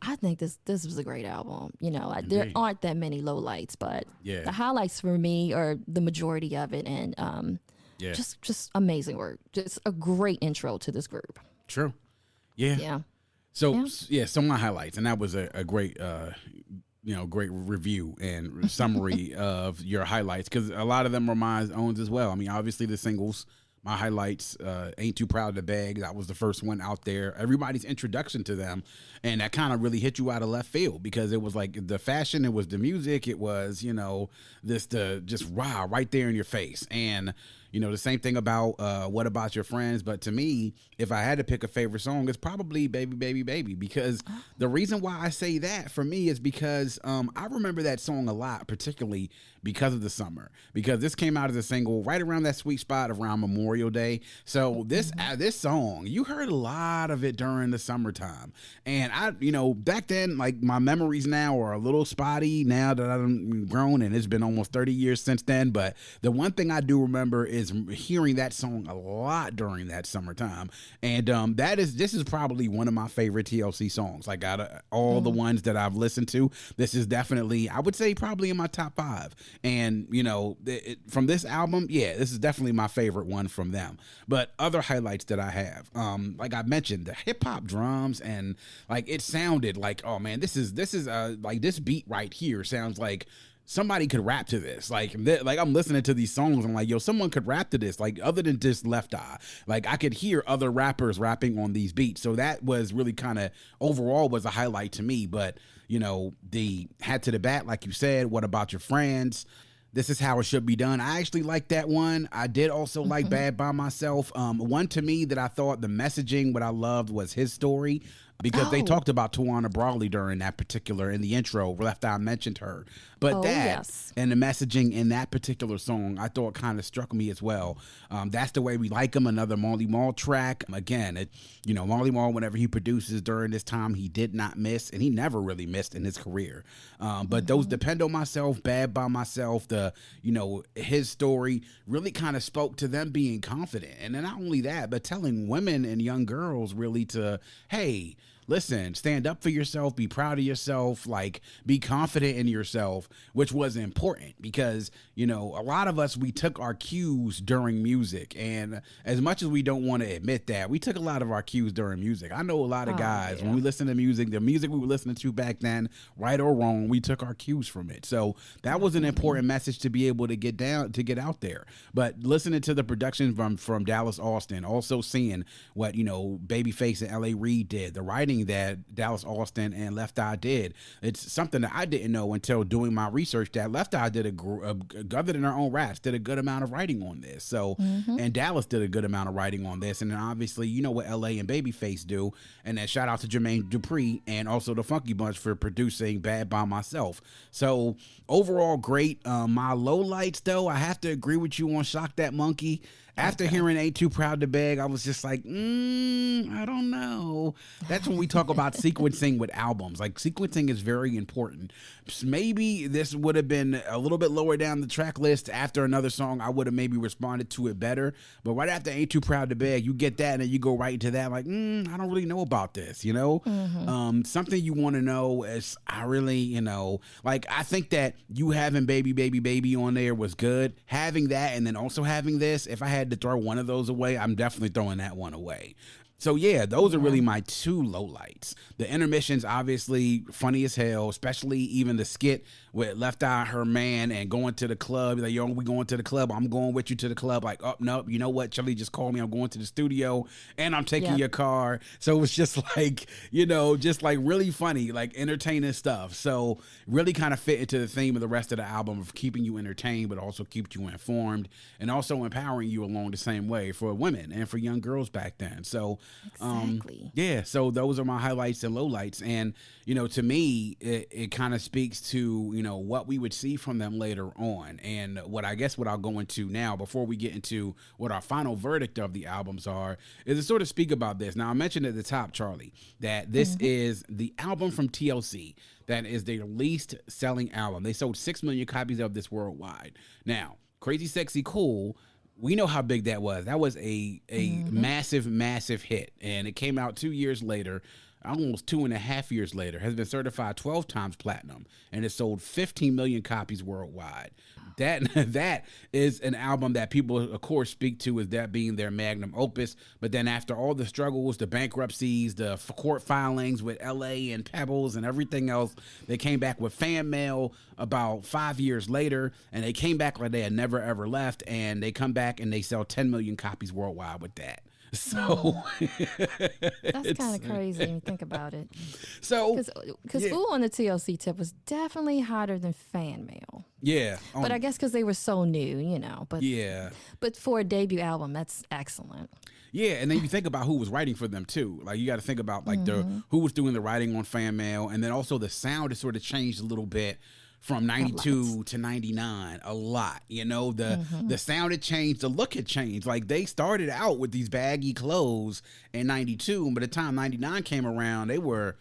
I think this was a great album. You know, there aren't that many lowlights, but the highlights for me are the majority of it, and just amazing work. Just a great intro to this group. True. Yeah. So some of my highlights, and that was a great great review and summary of your highlights, because a lot of them were my own as well. I mean, obviously the singles. My highlights, Ain't Too Proud to Beg. That was the first one out there. Everybody's introduction to them. And that kind of really hit you out of left field, because it was like the fashion, it was the music, it was, just raw right there in your face. And, the same thing about What About Your Friends. But to me, if I had to pick a favorite song, it's probably Baby, Baby, Baby. Because the reason why I say that for me is because I remember that song a lot, particularly because of the summer. Because this came out as a single right around that sweet spot around Memorial Day. So this song, you heard a lot of it during the summertime. And I, back then, like, my memories now are a little spotty now that I've grown, and it's been almost 30 years since then. But the one thing I do remember is hearing that song a lot during that summertime. And this is probably one of my favorite TLC songs. Like, out of all the ones that I've listened to, this is definitely, I would say, probably in my top 5. And, from this album, this is definitely my favorite one from them. But other highlights that I have, like I mentioned, the hip hop drums, and like it sounded like, oh man, this is like this beat right here sounds like somebody could rap to this. Like I'm listening to these songs, I'm like, yo, someone could rap to this. Like, other than just Left Eye, like I could hear other rappers rapping on these beats. So that was really kind of overall was a highlight to me. But the Hat to the Bat, like you said, What About Your Friends? This Is How It Should Be Done. I actually like that one. I did also like Bad by Myself. One to me that I thought the messaging, what I loved was His Story, because they talked about Tawana Brawley during that particular, in the intro, Left Eye mentioned her. But and the messaging in that particular song, I thought kind of struck me as well. That's the Way We Like 'Em, another Marley Marl track. Again, Marley Marl, whenever he produces during this time, he did not miss, and he never really missed in his career. But those Depend on Myself, Bad by Myself, His Story really kind of spoke to them being confident. And then not only that, but telling women and young girls really to, hey, listen, stand up for yourself, be proud of yourself, like be confident in yourself, which was important because, you know, a lot of us, we took our cues during music. And as much as we don't want to admit that, we took a lot of our cues during music. I know a lot of guys, when we listen to music, the music we were listening to back then, right or wrong, we took our cues from it. So that was an important message to be able to get out there. But listening to the production from Dallas Austin, also seeing what, you know, Babyface and L.A. Reid did, the writing that Dallas Austin and Left Eye did, it's something that I didn't know until doing my research, that Left Eye did other than their own raps, did a good amount of writing on this. So, and Dallas did a good amount of writing on this. And then obviously, you know what L.A. and Babyface do. And then shout out to Jermaine Dupri and also the Funky Bunch for producing Bad by Myself. So overall, great. My lowlights, though, I have to agree with you on Shock That Monkey. After hearing Ain't Too Proud to Beg, I was just like, I don't know. That's when we talk about sequencing with albums. Like, sequencing is very important. Maybe this would have been a little bit lower down the track list. After another song, I would have maybe responded to it better. But right after Ain't Too Proud to Beg, you get that and then you go right into that. Like, I don't really know about this, you know? Something you want to know is, I really, you know, like, I think that you having Baby, Baby, Baby on there was good. Having that and then also having this, if I had to throw one of those away, I'm definitely throwing that one away. So yeah, those are really my two lowlights. The intermissions, obviously funny as hell, especially even the skit with Left Eye, her man, and going to the club. Like, yo, we going to the club. I'm going with you to the club. Like, oh, no, you know what? Charlee just called me. I'm going to the studio and I'm taking your car. So it was just like, you know, just like really funny, like entertaining stuff. So really kind of fit into the theme of the rest of the album of keeping you entertained, but also keep you informed and also empowering you along the same way for women and for young girls back then. So exactly. Yeah, so those are my highlights and lowlights. And, you know, to me, it kind of speaks to, you know, what we would see from them later on. And what I'll go into now before we get into what our final verdict of the albums are, is to sort of speak about this. Now, I mentioned at the top, Charlee, that this is the album from TLC that is their least selling album. They sold 6 million copies of this worldwide. Now, Crazy Sexy Cool, we know how big that was. That was a massive, massive hit. And it came out 2 years later, almost 2.5 years later, has been certified 12 times platinum, and it sold 15 million copies worldwide. That is an album that people, of course, speak to as that being their magnum opus. But then after all the struggles, the bankruptcies, the court filings with LA and Pebbles and everything else, they came back with Fan Mail about 5 years later, and they came back like they had never, ever left. And they come back and they sell 10 million copies worldwide with that. So that's kind of crazy when you think about it. So because Ooh on the TLC tip was definitely hotter than Fan Mail. Yeah, but I guess because they were so new, you know. But yeah, but for a debut album, that's excellent. Yeah, and then you think about who was writing for them too. Like, you got to think about like who was doing the writing on Fan Mail, and then also the sound has sort of changed a little bit from 92 to 99, a lot. You know, the sound had changed, the look had changed. Like, they started out with these baggy clothes in 92, and by the time 99 came around, they were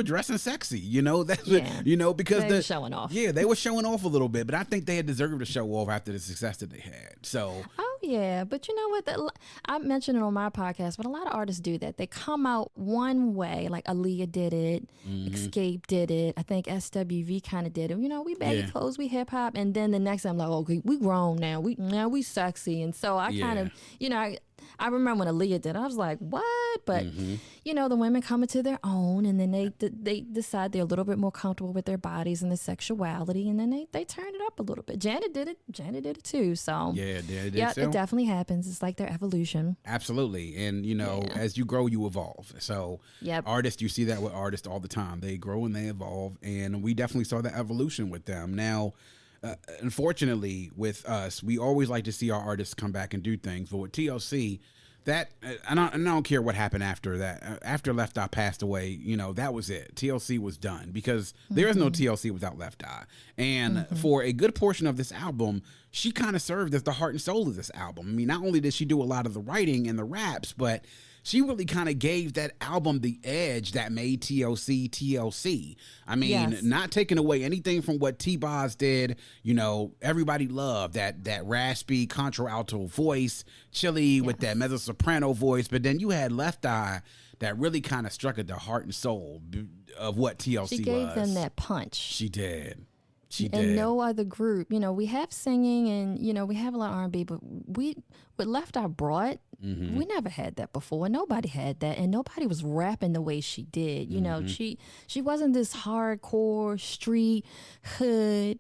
dressing sexy, you know. That's you know, because they were showing off. Yeah, they were showing off a little bit, but I think they had deserved to show off after the success that they had. So yeah, but you know what? I mentioned it on my podcast, but a lot of artists do that. They come out one way, like Aaliyah did it, Escape did it. I think SWV kind of did it. You know, we baggy clothes, we hip hop, and then the next time, like, okay, we grown now. We sexy, and so I kind of, you know, I remember when Aaliyah did it, I was like, what? But, you know, the women come into their own, and then they decide they're a little bit more comfortable with their bodies and their sexuality, and then they turn it up a little bit. Janet did it too. So yeah, it definitely happens. It's like their evolution. Absolutely. And, you know, as you grow, you evolve. So artists, you see that with artists all the time. They grow and they evolve, and we definitely saw that evolution with them. Now, unfortunately, with us, we always like to see our artists come back and do things. But with TLC, that I don't care what happened after that. After Left Eye passed away, you know, that was it. TLC was done because there is no TLC without Left Eye. And for a good portion of this album, she kind of served as the heart and soul of this album. I mean, not only did she do a lot of the writing and the raps, but she really kind of gave that album the edge that made TLC TLC. I mean, not taking away anything from what T-Boz did. You know, everybody loved that raspy contralto voice, Charlee with that mezzo soprano voice, but then you had Left Eye that really kind of struck at the heart and soul of what TLC was. She gave them that punch. She did. And no other group, you know, we have singing and, you know, we have a lot of R&B, but what Left Eye brought, we never had that before. Nobody had that, and nobody was rapping the way she did. You know, she wasn't this hardcore street hood.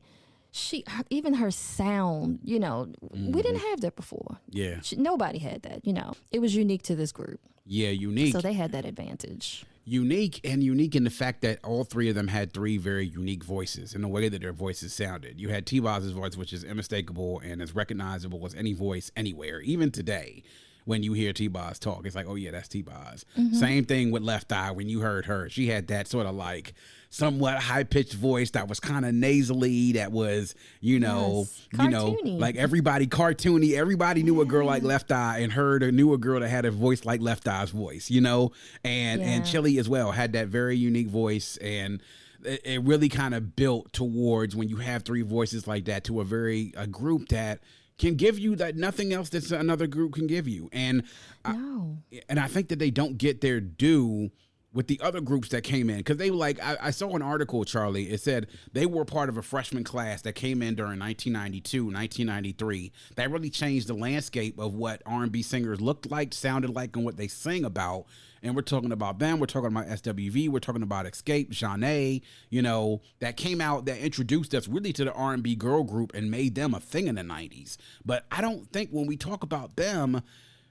Even her sound, you know, we didn't have that before. Yeah. Nobody had that, you know. It was unique to this group. Yeah, unique. So they had that advantage. Unique in the fact that all three of them had three very unique voices in the way that their voices sounded. You had T-Boz's voice, which is unmistakable and as recognizable as any voice anywhere. Even today, when you hear T-Boz talk, it's like, oh yeah, that's T-Boz. Same thing with Left Eye. When you heard her, she had that sort of like somewhat high-pitched voice that was kind of nasally, that was, cartoony. like everybody cartoony. Everybody knew a girl like Left Eye and knew a girl that had a voice like Left Eye's voice, you know? And Charlee as well had that very unique voice, and it really kind of built towards, when you have three voices like that, to a group that can give you that nothing else that another group can give you. And I think that they don't get their due with the other groups that came in, because they were like, I saw an article, Charlie, it said they were part of a freshman class that came in during 1992, 1993, that really changed the landscape of what R&B singers looked like, sounded like, and what they sing about. And we're talking about them, we're talking about SWV, we're talking about Escape, Janae, you know, that came out, that introduced us really to the R&B girl group and made them a thing in the 90s. But I don't think when we talk about them,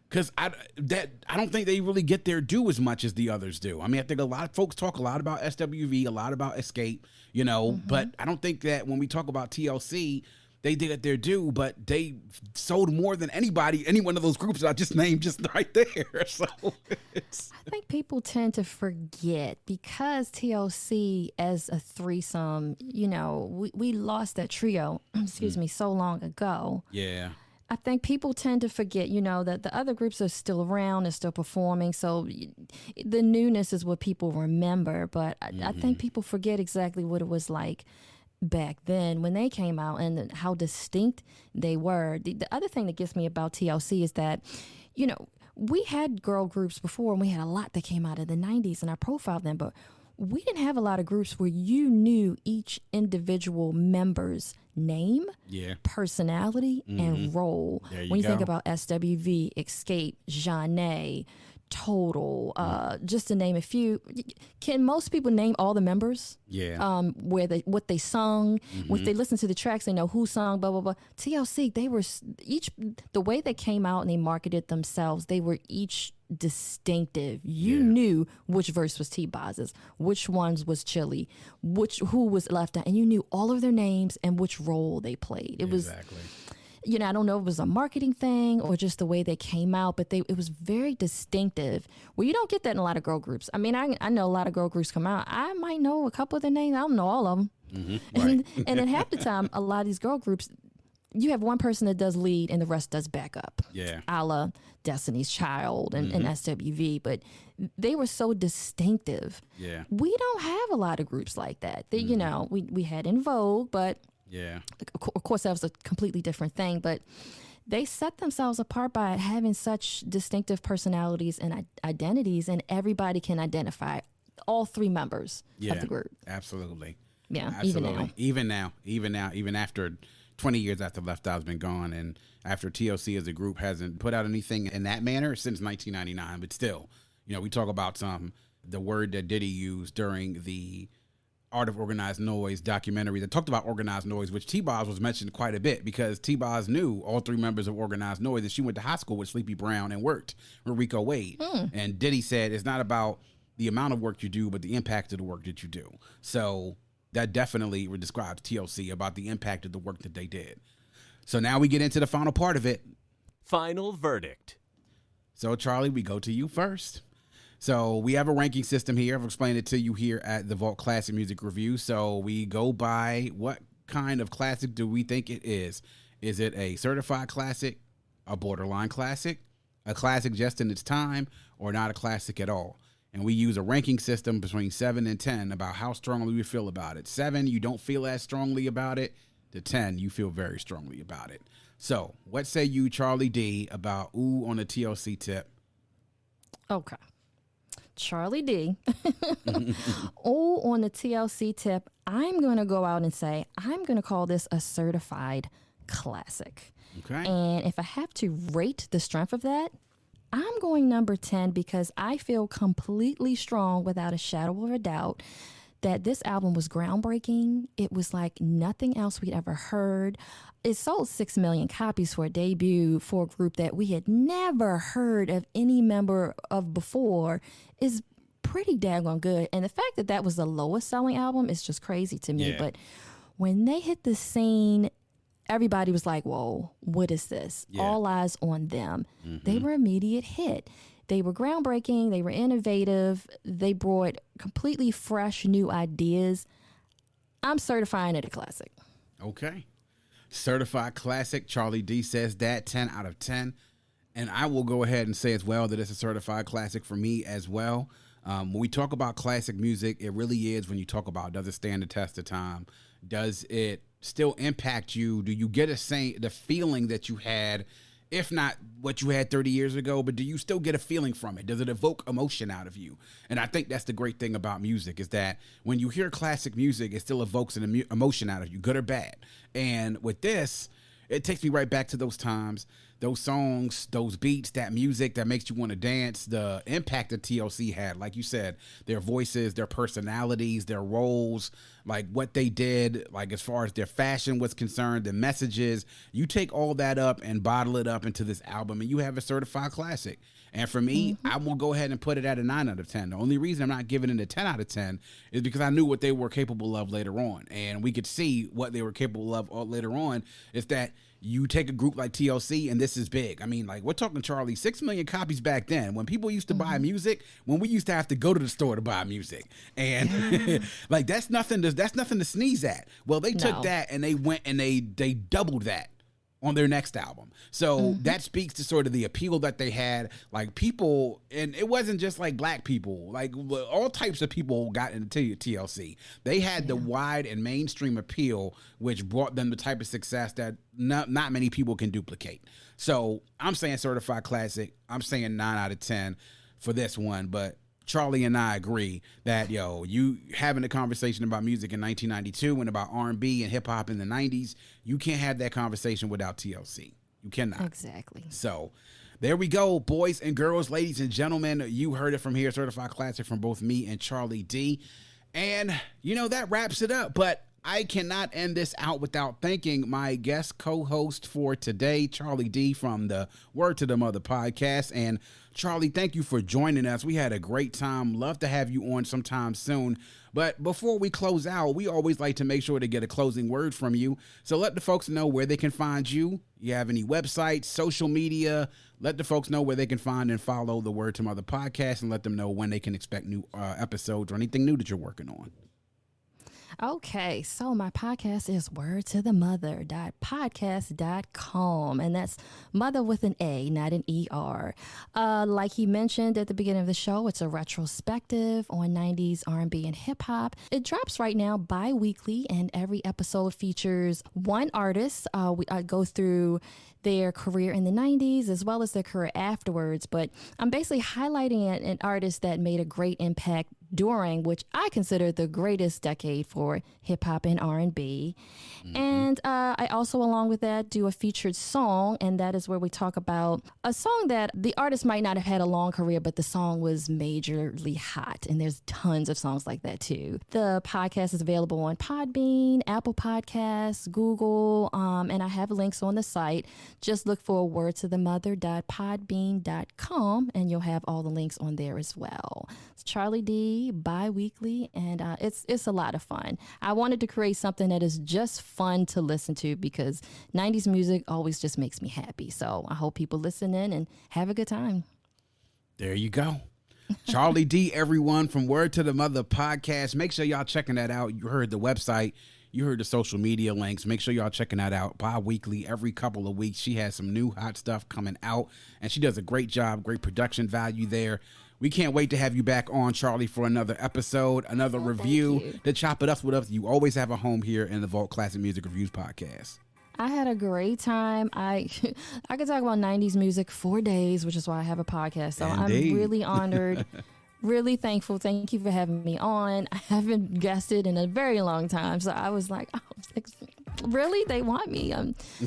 because I don't think they really get their due as much as the others do. I mean, I think a lot of folks talk a lot about SWV, a lot about Escape, you know, but I don't think that when we talk about TLC, they did their due, but they sold more than any one of those groups that I just named just right there. So I think people tend to forget, because TLC as a threesome, you know, we lost that trio, excuse me, so long ago. Yeah. I think people tend to forget, you know, that the other groups are still around and still performing. So the newness is what people remember. But I think people forget exactly what it was like back then when they came out and how distinct they were. The other thing that gets me about TLC is that, you know, we had girl groups before, and we had a lot that came out of the 90s, and I profiled them, but we didn't have a lot of groups where you knew each individual member's name, personality, and role. When you think about SWV, Escape, Janae, Total, just to name a few. Can most people name all the members? Yeah. What they sung, if they listen to the tracks, they know who sung, blah, blah, blah. TLC, they were the way they came out and they marketed themselves, they were each distinctive. You knew which verse was T-Boz's, which ones was Charlee, who was Left Eye, and you knew all of their names and which role they played. It was, you know, I don't know if it was a marketing thing or just the way they came out, but it was very distinctive. Well, you don't get that in a lot of girl groups. I mean, I know a lot of girl groups come out. I might know a couple of their names. I don't know all of them. And then half the time, a lot of these girl groups, you have one person that does lead and the rest does backup. Yeah. A la Destiny's Child and SWV. But they were so distinctive. Yeah. We don't have a lot of groups like that. They, you know, we had In Vogue, but of course that was a completely different thing. But they set themselves apart by having such distinctive personalities and identities, and everybody can identify all three members of the group. Absolutely. Yeah, absolutely. Even after 20 years after Left Eye's been gone, and after TLC as a group hasn't put out anything in that manner since 1999, but still, you know, we talk about the word that Diddy used during the Art of Organized Noise documentary that talked about organized noise, which T-Boz was mentioned quite a bit, because T-Boz knew all three members of Organized Noise, and she went to high school with Sleepy Brown and worked with Rico Wade. And Diddy said it's not about the amount of work you do, but the impact of the work that you do. So that definitely describes TLC, about the impact of the work that they did. So now we get into the final part of it. Final verdict. So, Charlie, we go to you first. So we have a ranking system here. I've explained it to you here at the Vault Classic Music Review. So we go by what kind of classic do we think it is? Is it a certified classic, a borderline classic, a classic just in its time or not a classic at all. And we use a ranking system between 7 and 10 about how strongly we feel about it. 7, you don't feel as strongly about it. To 10, you feel very strongly about it. So what say you, Charlee D, about Ooh on the TLC tip? Okay. Charlee D. Ooh on the TLC tip, I'm going to go out and say, I'm going to call this a certified classic. Okay. And if I have to rate the strength of that, I'm going number 10 because I feel completely strong without a shadow of a doubt that this album was groundbreaking. It was like nothing else we'd ever heard. It sold 6 million copies for a debut for a group that we had never heard of any member of before is pretty daggone good. And the fact that that was the lowest selling album is just crazy to me. Yeah. But when they hit the scene, everybody was like, whoa, what is this? Yeah. All eyes on them. Mm-hmm. They were immediate hit. They were groundbreaking. They were innovative. They brought completely fresh new ideas. I'm certifying it a classic. Okay. Certified classic. Charlee D says that 10 out of 10. And I will go ahead and say as well that it's a certified classic for me as well. When we talk about classic music, it really is when you talk about does it stand the test of time? Does it still impact you? Do you get the feeling that you had, if not what you had 30 years ago, but do you still get a feeling from it? Does it evoke emotion out of you? And I think that's the great thing about music is that when you hear classic music, it still evokes an emotion out of you, good or bad. And with this, it takes me right back to those times, those songs, those beats, that music that makes you want to dance, the impact that TLC had. Like you said, their voices, their personalities, their roles, like what they did, like as far as their fashion was concerned, the messages, you take all that up and bottle it up into this album and you have a certified classic. And for me, I will go ahead and put it at a 9 out of 10. The only reason I'm not giving it a 10 out of 10 is because I knew what they were capable of later on. And we could see what they were capable of later on is that you take a group like TLC, and this is big. I mean, like, we're talking, Charlie, 6 million copies back then. When people used to buy music, when we used to have to go to the store to buy music. And, like, that's nothing to sneeze at. Well, they took that, and they went and they doubled that on their next album. So that speaks to sort of the appeal that they had. Like, people, and it wasn't just like black people, like all types of people got into TLC. They had the wide and mainstream appeal, which brought them the type of success that not many people can duplicate. So I'm saying certified classic. I'm saying 9 out of 10 for this one, but Charlie and I agree that, you having a conversation about music in 1992 and about R&B and hip hop in the 90s, you can't have that conversation without TLC. You cannot. Exactly. So there we go, boys and girls, ladies and gentlemen. You heard it from here, certified classic from both me and Charlee D. And, that wraps it up. But I cannot end this out without thanking my guest co-host for today, Charlee D from the Word to the Mother podcast. And Charlie, thank you for joining us. We had a great time. Love to have you on sometime soon. But before we close out, we always like to make sure to get a closing word from you. So let the folks know where they can find you. You have any websites, social media? Let the folks know where they can find and follow the Word to Mother podcast, and let them know when they can expect new episodes or anything new that you're working on. Okay, so my podcast is wordtothemother.podcast.com, and that's mother with an A, not an ER. Like he mentioned at the beginning of the show, it's a retrospective on 90s R&B and hip hop. It drops right now bi-weekly, and every episode features one artist. I go through their career in the 90s as well as their career afterwards, but I'm basically highlighting an artist that made a great impact during, which I consider the greatest decade for hip hop and R&B. And I also, along with that, do a featured song, and that is where we talk about a song that the artist might not have had a long career, but the song was majorly hot, and there's tons of songs like that too. The podcast is available on Podbean, Apple Podcasts, Google, and I have links on the site. Just look for wordtothemother.podbean.com, and you'll have all the links on there as well. It's Charlee D, bi-weekly, and it's a lot of fun. I wanted to create something that is just fun to listen to because 90s music always just makes me happy. So I hope people listen in and have a good time. There you go. Charlee D, everyone, from Word to the Mother podcast. Make sure y'all checking that out. You heard the website. You heard the social media links. Make sure y'all checking that out bi-weekly, every couple of weeks. She has some new hot stuff coming out, and she does a great job, great production value there. We can't wait to have you back on, Charlee, for another episode, another review to chop it up with us. You always have a home here in the Vault Classic Music Reviews podcast. I had a great time. I could talk about 90s music for days, which is why I have a podcast. So Indeed. I'm really honored, really thankful. Thank you for having me on. I haven't guested in a very long time. So I was like, really? They want me?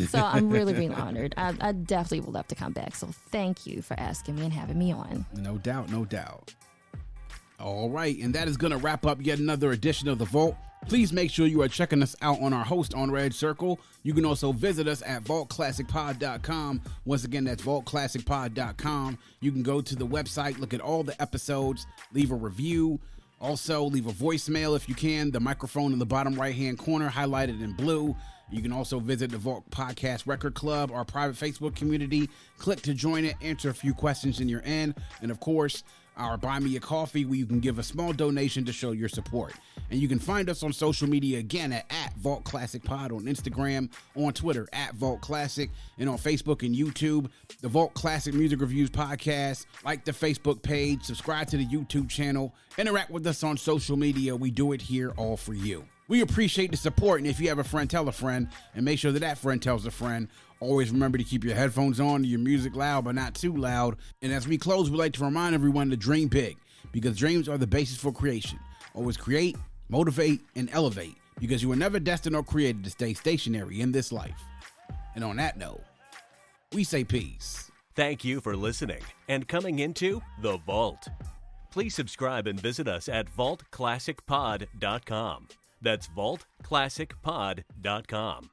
So I'm really being honored. I definitely would love to come back. So thank you for asking me and having me on. No doubt, no doubt. All right, and that is going to wrap up yet another edition of The Vault. Please make sure you are checking us out on our host on Red Circle. You can also visit us at vaultclassicpod.com. Once again, that's vaultclassicpod.com. You can go to the website, look at all the episodes, leave a review. Also, leave a voicemail if you can. The microphone in the bottom right-hand corner, highlighted in blue. You can also visit the Vault Podcast Record Club, our private Facebook community. Click to join it, answer a few questions in your end. And of course, our Buy Me a Coffee, where you can give a small donation to show your support. And you can find us on social media again at Vault Classic Pod on Instagram, on Twitter at Vault Classic, and on Facebook and YouTube, the Vault Classic Music Reviews Podcast. Like the Facebook page, subscribe to the YouTube channel, interact with us on social media. We do it here all for you. We appreciate the support, and if you have a friend, tell a friend, and make sure that that friend tells a friend. Always remember to keep your headphones on and your music loud, but not too loud. And as we close, we'd like to remind everyone to dream big, because dreams are the basis for creation. Always create, motivate, and elevate, because you were never destined or created to stay stationary in this life. And on that note, we say peace. Thank you for listening and coming into The Vault. Please subscribe and visit us at vaultclassicpod.com. That's vaultclassicpod.com.